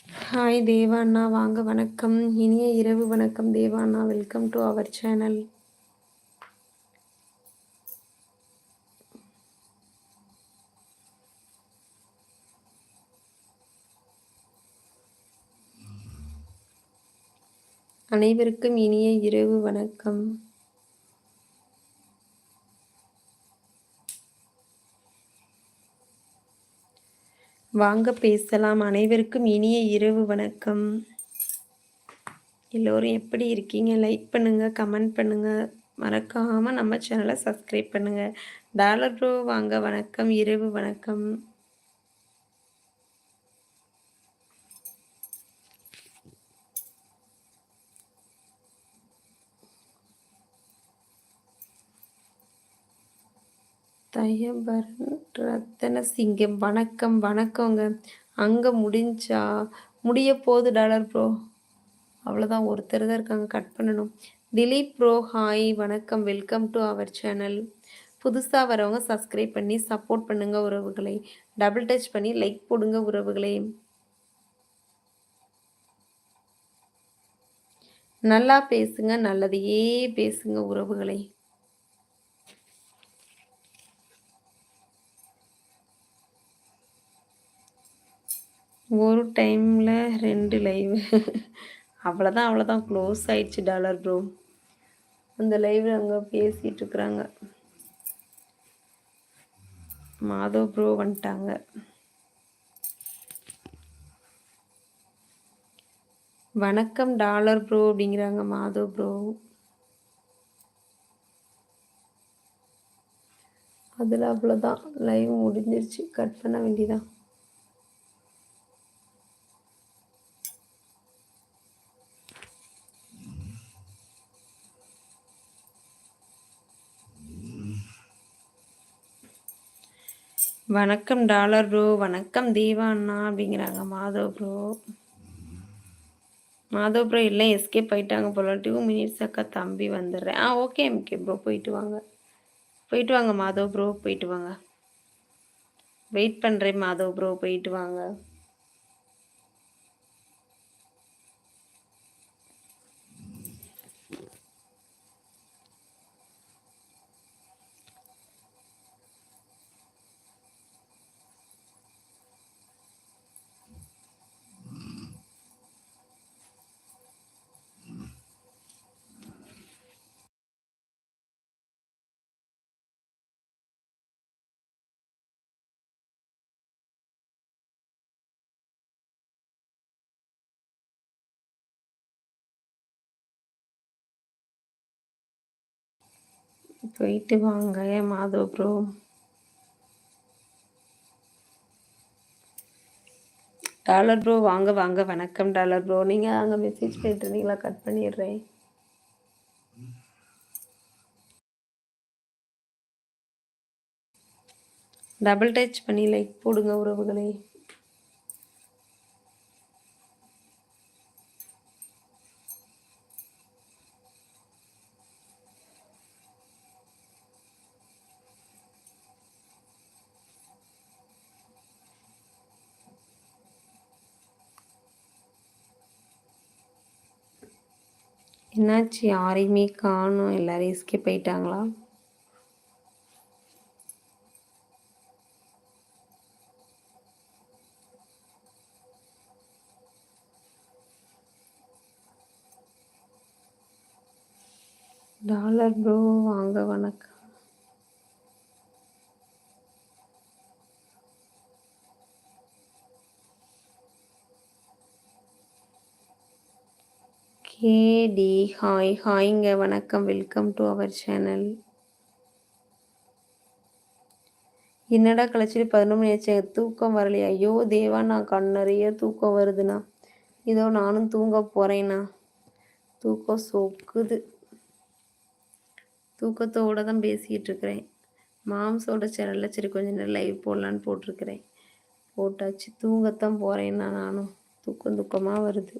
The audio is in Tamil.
ஹாய் தேவா அண்ணா வாங்க வணக்கம். இனிய இரவு வணக்கம் தேவா அண்ணா. Welcome to our channel. அனைவருக்கும் இனிய இரவு வணக்கம். வாங்க பேசலாம். அனைவருக்கும் இனிய இரவு வணக்கம். எல்லோரும் எப்படி இருக்கீங்க? லைக் பண்ணுங்க, கமெண்ட் பண்ணுங்க. மறக்காம நம்ம சேனலை சப்ஸ்கிரைப் பண்ணுங்க. டாலர் ப்ரோ வாங்க வணக்கம். இரவு வணக்கம். தயபரன் ரத்தனசிங்கம் வணக்கம் வணக்கங்க. அங்கே முடிய போகுது டாலர் ப்ரோ. அவ்வளோதான், ஒருத்தர் தான் இருக்காங்க, கட் பண்ணணும். திலீப் ப்ரோ ஹாய் வணக்கம். Welcome to our channel. புதுசாக வரவங்க சப்ஸ்கிரைப் பண்ணி சப்போர்ட் பண்ணுங்க உறவுகளை. டபுள் டச் பண்ணி லைக் போடுங்க உறவுகளே. நல்லா பேசுங்க, நல்லதையே பேசுங்க உறவுகளை. ஒரு டைமில் 2 லைவ் அவ்வளோதான் க்ளோஸ் ஆயிடுச்சு டாலர் ப்ரோ. அந்த லைவ் அங்கே பேசிகிட்டு இருக்கிறாங்க. மாதவ் ப்ரோ வந்துட்டாங்க. வணக்கம் டாலர் ப்ரோ அப்படிங்கிறாங்க மாதவ் ப்ரோ. அதில் அவ்வளோதான், லைவ் முடிஞ்சிருச்சு, கட் பண்ண வேண்டியதான். வணக்கம் டாலர் ப்ரோ. வணக்கம் தேவா அண்ணா அப்படிங்கிறாங்க மாதவ் ப்ரோ. மாதவ் ப்ரோ இல்லை, எஸ்கேப் ஆயிட்டாங்க போல. 2 மினிட்ஸ் அக்கா தம்பி வந்துடுறேன். ஓகே ப்ரோ, போயிட்டு வாங்க மாதவ் ப்ரோ, போயிட்டு வாங்க. வெயிட் பண்ணுறேன் மாதவ் ப்ரோ, போயிட்டு வாங்க. போயிட்டு வாங்க மாதவ் ப்ரோ. டாலர் ப்ரோ வாங்க வணக்கம் டாலர் ப்ரோ. நீங்கள் அங்கே மெசேஜ் பண்ணிட்டு இருந்தீங்களா? கட் பண்ணிடுறேன். டபுள் டச் பண்ணி லைக் போடுங்க உறவுகளே. என்னாச்சு, யாரையுமே காணும், எல்லாரும் எஸ்கேப் போயிட்டாங்களா? டாலர் ப்ரோ வாங்க வணக்கம். கேடி ஹாய்ங்க வணக்கம். Welcome to our channel. என்னடா கழிச்சிட்டு 11 மணி ஆச்சு, தூக்கம் வரலையா? ஐயோ தேவா, நான் கண் நிறைய தூக்கம் வருதுண்ணா. இதோ நானும் தூங்க போகிறேண்ணா. தூக்கம் சொக்குது. தூக்கத்தோடு தான் பேசிக்கிட்டு இருக்கிறேன். மாம்ஸோட சேனலில் சரி கொஞ்ச நேரம் லைவ் போடலான்னு போட்டிருக்கிறேன். போட்டாச்சு. தூங்கத்தான் போகிறேன்னா நானும். தூக்கமாக வருது.